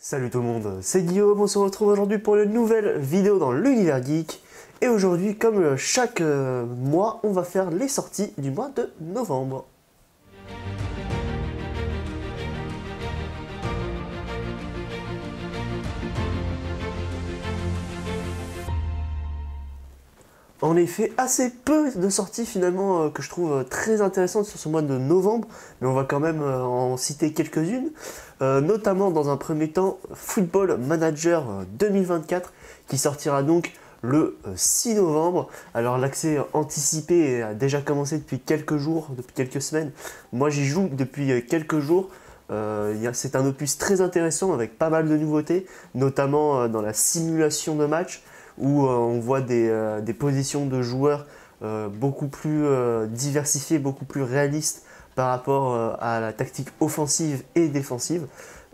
Salut tout le monde, c'est Guillaume, on se retrouve aujourd'hui pour une nouvelle vidéo dans l'univers geek. Et aujourd'hui, comme chaque mois, on va faire les sorties du mois de novembre. En effet, assez peu de sorties finalement que je trouve très intéressantes sur ce mois de novembre, mais on va quand même en citer quelques-unes, notamment dans un premier temps Football Manager 2024 qui sortira donc le 6 novembre. Alors l'accès anticipé a déjà commencé depuis quelques jours, depuis quelques semaines. Moi j'y joue depuis quelques jours. C'est un opus très intéressant avec pas mal de nouveautés, notamment dans la simulation de match où on voit des positions de joueurs beaucoup plus diversifiées, beaucoup plus réalistes par rapport à la tactique offensive et défensive.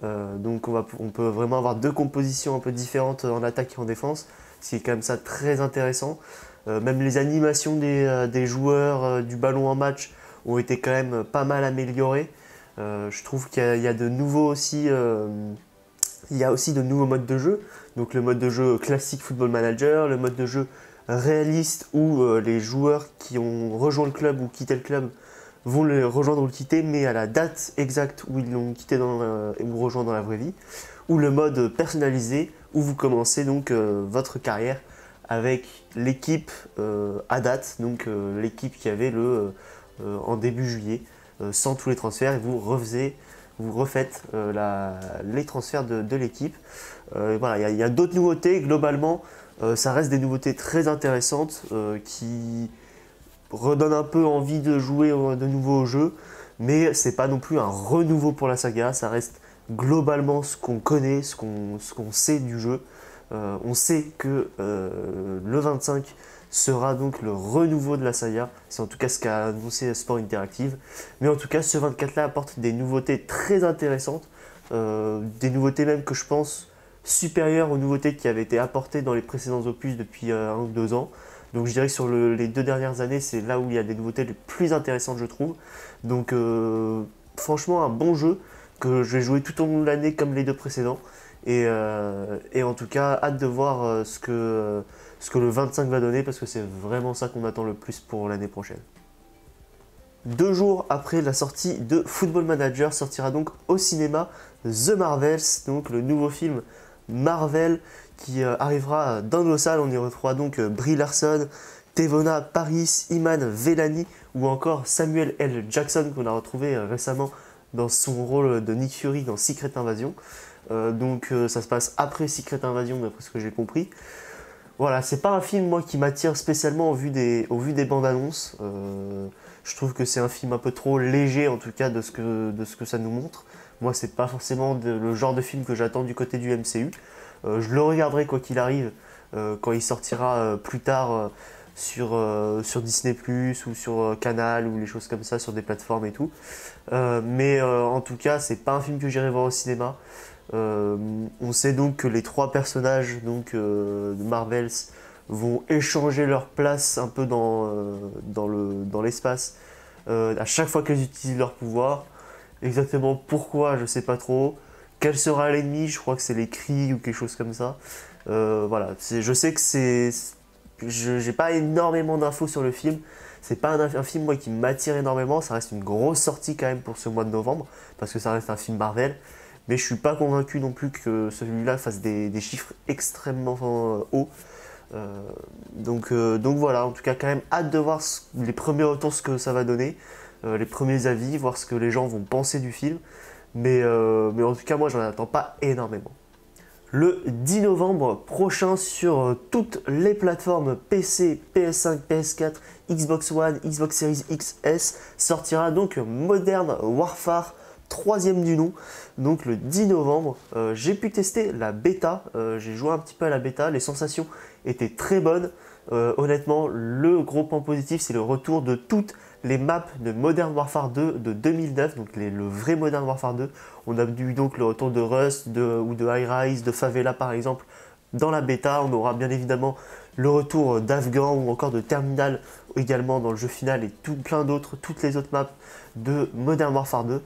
Donc on peut vraiment avoir deux compositions un peu différentes en attaque et en défense, ce qui est quand même ça très intéressant. Même les animations des joueurs du ballon en match ont été quand même pas mal améliorées. Je trouve qu'il y a de nouveaux aussi... il y a aussi de nouveaux modes de jeu, donc le mode de jeu classique Football Manager, le mode de jeu réaliste où les joueurs qui ont rejoint le club ou quitté le club vont le rejoindre ou le quitter, mais à la date exacte où ils l'ont quitté ou rejoint dans la vraie vie, ou le mode personnalisé où vous commencez donc votre carrière avec l'équipe à date, donc l'équipe qui avait en début juillet, sans tous les transferts, et vous refaites les transferts de l'équipe. Voilà, il y a d'autres nouveautés. Globalement, ça reste des nouveautés très intéressantes qui redonnent un peu envie de jouer de nouveau au jeu, mais c'est pas non plus un renouveau pour la saga. Ça reste globalement ce qu'on connaît, ce qu'on sait du jeu. On sait que le 25 sera donc le renouveau de la saga, c'est en tout cas ce qu'a annoncé Sport Interactive, mais en tout cas ce 24 là apporte des nouveautés très intéressantes, des nouveautés même que je pense supérieures aux nouveautés qui avaient été apportées dans les précédents opus depuis 1 ou 2 ans. Donc je dirais que sur les 2 dernières années, c'est là où il y a des nouveautés les plus intéressantes je trouve. Donc franchement un bon jeu que je vais jouer tout au long de l'année comme les 2 précédents. Et en tout cas, hâte de voir ce que le 25 va donner parce que c'est vraiment ça qu'on attend le plus pour l'année prochaine. 2 jours après la sortie de Football Manager sortira donc au cinéma The Marvels, donc le nouveau film Marvel qui arrivera dans nos salles. On y retrouvera donc Brie Larson, Tevona Paris, Iman Vellani ou encore Samuel L. Jackson qu'on a retrouvé récemment dans son rôle de Nick Fury dans Secret Invasion. Donc ça se passe après Secret Invasion d'après ce que j'ai compris. Voilà, c'est pas un film moi qui m'attire spécialement au vu des bandes annonces. Je trouve que c'est un film un peu trop léger en tout cas de ce que ça nous montre. Moi c'est pas forcément le genre de film que j'attends du côté du MCU. Je le regarderai quoi qu'il arrive quand il sortira plus tard sur Disney+, ou sur Canal ou les choses comme ça, sur des plateformes et tout. Mais en tout cas c'est pas un film que j'irai voir au cinéma. On sait donc que les 3 personnages de Marvels vont échanger leur place un peu dans l'espace à chaque fois qu'ils utilisent leur pouvoir. Exactement pourquoi, je sais pas trop. Quel sera l'ennemi? Je crois que c'est les cris ou quelque chose comme ça. Voilà, je sais que j'ai pas énormément d'infos sur le film. C'est pas un film moi qui m'attire énormément. Ça reste une grosse sortie quand même pour ce mois de novembre parce que ça reste un film Marvel. Mais je suis pas convaincu non plus que celui-là fasse des chiffres extrêmement hauts. Donc voilà, en tout cas quand même hâte de voir les premiers retours, ce que ça va donner, les premiers avis, voir ce que les gens vont penser du film. Mais en tout cas moi j'en attends pas énormément. Le 10 novembre prochain sur toutes les plateformes PC, PS5, PS4, Xbox One, Xbox Series XS sortira donc Modern Warfare 3e du nom, donc le 10 novembre. J'ai pu tester la bêta, j'ai joué un petit peu à la bêta, les sensations étaient très bonnes. Honnêtement, le gros point positif, c'est le retour de toutes les maps de Modern Warfare 2 de 2009, donc le vrai Modern Warfare 2. On a eu donc le retour de Rust ou de High Rise, de Favela par exemple, dans la bêta. On aura bien évidemment le retour d'Afghan ou encore de Terminal également dans le jeu final et plein d'autres, toutes les autres maps de Modern Warfare 2.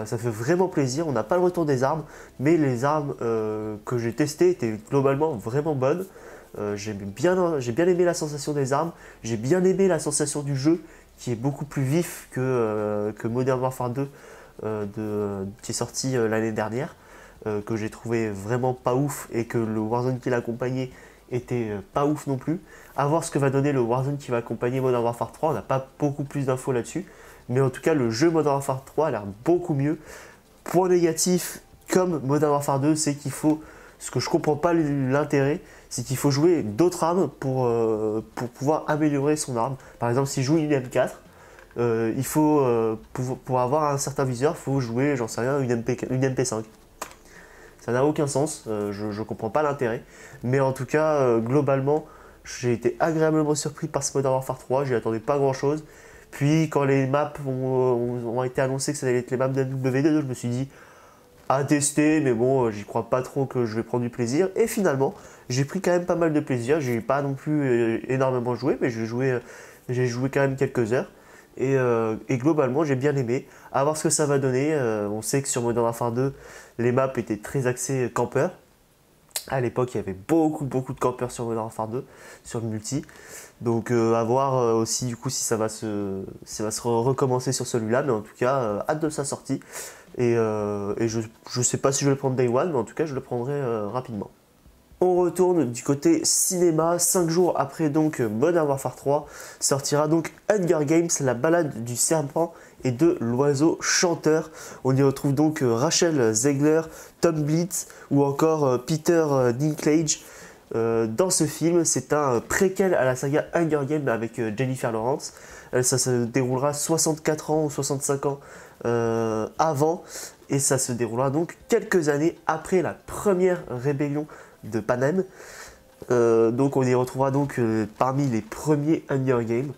Ça fait vraiment plaisir. On n'a pas le retour des armes, mais les armes que j'ai testées étaient globalement vraiment bonnes. J'ai bien aimé la sensation des armes, j'ai bien aimé la sensation du jeu qui est beaucoup plus vif que Modern Warfare 2 qui est sorti l'année dernière, que j'ai trouvé vraiment pas ouf et que le Warzone qui l'accompagnait était pas ouf non plus. À voir ce que va donner le Warzone qui va accompagner Modern Warfare 3, on n'a pas beaucoup plus d'infos là-dessus, mais en tout cas le jeu Modern Warfare 3 a l'air beaucoup mieux. Point négatif, comme Modern Warfare 2, c'est qu'il faut, ce que je comprends pas l'intérêt, c'est qu'il faut jouer d'autres armes pour pouvoir améliorer son arme. Par exemple, si je joue une M4, il faut, pour avoir un certain viseur, il faut jouer, j'en sais rien, une MP5. Ça n'a aucun sens, je ne comprends pas l'intérêt. Mais en tout cas, globalement, j'ai été agréablement surpris par ce Modern Warfare 3, j'y attendais pas grand chose. Puis quand les maps ont été annoncées que ça allait être les maps de W2, je me suis dit à tester, mais bon, j'y crois pas trop que je vais prendre du plaisir. Et finalement, j'ai pris quand même pas mal de plaisir. J'ai pas non plus énormément joué, mais j'ai joué quand même quelques heures. Et globalement, j'ai bien aimé. À voir ce que ça va donner. On sait que sur Modern Warfare 2, les maps étaient très axés campeurs. À l'époque, il y avait beaucoup de campeurs sur Modern Warfare 2, sur le multi. Donc à voir aussi du coup si ça va se recommencer sur celui-là. Mais en tout cas, hâte de sa sortie. Et je sais pas si je vais le prendre Day One, mais en tout cas, je le prendrai rapidement. On retourne du côté cinéma, 5 jours après donc Modern Warfare 3, sortira donc Hunger Games, la balade du serpent et de l'oiseau chanteur. On y retrouve donc Rachel Zegler, Tom Blitz ou encore Peter Dinklage. Dans ce film, c'est un préquel à la saga Hunger Games avec Jennifer Lawrence. Ça se déroulera 64 ans ou 65 ans avant, et ça se déroulera donc quelques années après la première rébellion de Panem. Donc on y retrouvera donc parmi les premiers Hunger Games.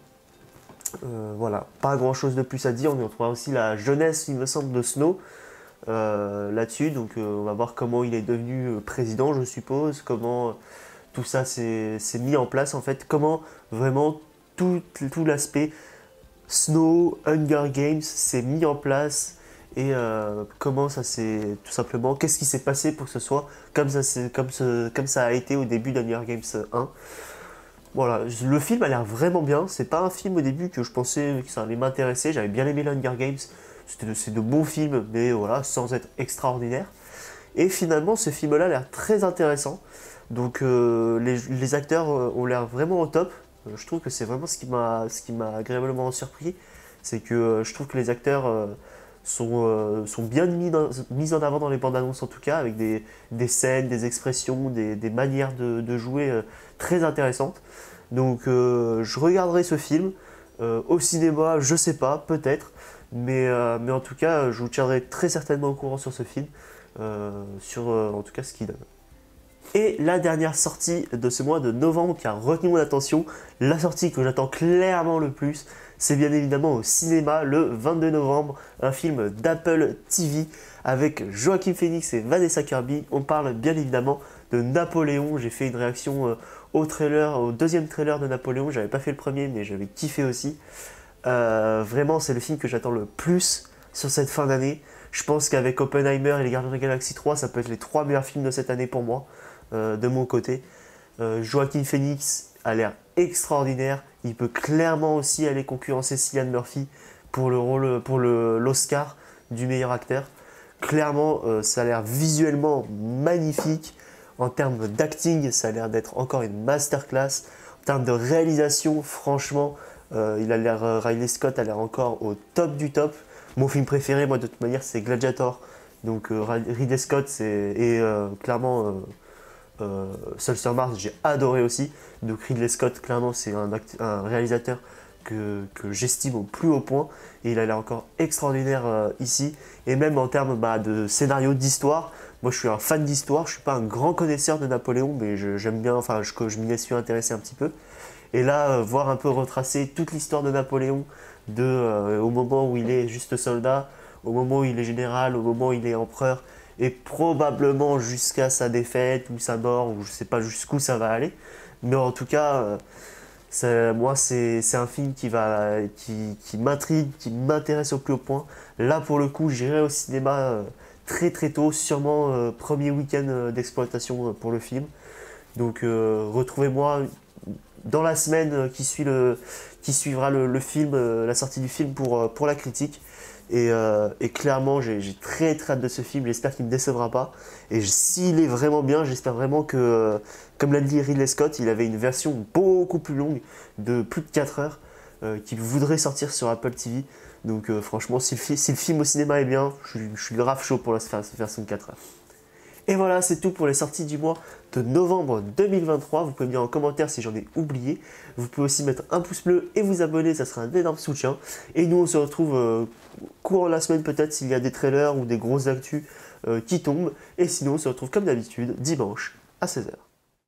Voilà, pas grand chose de plus à dire. On y retrouvera aussi la jeunesse, il me semble, de Snow là-dessus. Donc on va voir comment il est devenu président, je suppose, comment tout ça s'est mis en place en fait, comment vraiment tout l'aspect Snow, Hunger Games s'est mis en place et comment ça s'est tout simplement, qu'est-ce qui s'est passé pour que ce soit comme ça a été au début d'Hunger Games 1. Voilà, le film a l'air vraiment bien. C'est pas un film au début que je pensais que ça allait m'intéresser. J'avais bien aimé l'Hunger Games. C'est de bons films, mais voilà, sans être extraordinaire. Et finalement, ce film-là a l'air très intéressant. Donc les acteurs ont l'air vraiment au top. Je trouve que c'est vraiment ce qui m'a agréablement surpris. C'est que je trouve que les acteurs sont bien mis en avant dans les bandes annonces en tout cas, avec des scènes, des expressions, des manières de jouer très intéressantes. Donc je regarderai ce film au cinéma, je sais pas, peut-être, mais en tout cas je vous tiendrai très certainement au courant sur ce film, sur en tout cas ce qu'il donne. Et la dernière sortie de ce mois de novembre qui a retenu mon attention, la sortie que j'attends clairement le plus, c'est bien évidemment au cinéma le 22 novembre, un film d'Apple TV avec Joaquin Phoenix et Vanessa Kirby. On parle bien évidemment de Napoléon. J'ai fait une réaction au deuxième trailer de Napoléon. J'avais pas fait le premier, mais j'avais kiffé aussi. Vraiment, c'est le film que j'attends le plus sur cette fin d'année. Je pense qu'avec Oppenheimer et les Gardiens de la Galaxie 3, ça peut être les 3 meilleurs films de cette année pour moi, de mon côté. Joaquin Phoenix a l'air extraordinaire. Il peut clairement aussi aller concurrencer Cillian Murphy pour le rôle, pour l'Oscar du meilleur acteur. Clairement, ça a l'air visuellement magnifique. En termes d'acting, ça a l'air d'être encore une masterclass. En termes de réalisation, franchement, Ridley Scott a l'air encore au top du top. Mon film préféré, moi, de toute manière, c'est Gladiator. Donc, Ridley Scott, clairement... Seul sur Mars, j'ai adoré aussi. Donc Ridley Scott, clairement, c'est un réalisateur que j'estime au plus haut point. Et il a l'air encore extraordinaire ici. Et même en termes de scénario, d'histoire, moi je suis un fan d'histoire. Je suis pas un grand connaisseur de Napoléon, mais j'aime bien, enfin je m'y suis intéressé un petit peu. Et là, voir un peu retracer toute l'histoire de Napoléon, au moment où il est juste soldat, au moment où il est général, au moment où il est empereur, et probablement jusqu'à sa défaite ou sa mort, ou je sais pas jusqu'où ça va aller. Mais en tout cas, moi, c'est un film qui m'intrigue, qui m'intéresse au plus haut point. Là, pour le coup, j'irai au cinéma très très tôt, sûrement premier week-end d'exploitation pour le film. Donc, retrouvez-moi dans la semaine qui suivra le film, la sortie du film pour la critique. Et clairement, j'ai très très hâte de ce film. J'espère qu'il ne me décevra pas. Et s'il est vraiment bien, j'espère vraiment que, comme l'a dit Ridley Scott, il avait une version beaucoup plus longue, de plus de 4 heures, qu'il voudrait sortir sur Apple TV. Donc franchement, si le film au cinéma est bien, je suis grave chaud pour cette version de 4 heures. Et voilà, c'est tout pour les sorties du mois de novembre 2023. Vous pouvez me dire en commentaire si j'en ai oublié. Vous pouvez aussi mettre un pouce bleu et vous abonner, ça sera un énorme soutien. Et nous, on se retrouve courant la semaine peut-être s'il y a des trailers ou des grosses actus qui tombent. Et sinon, on se retrouve comme d'habitude dimanche à 16 h.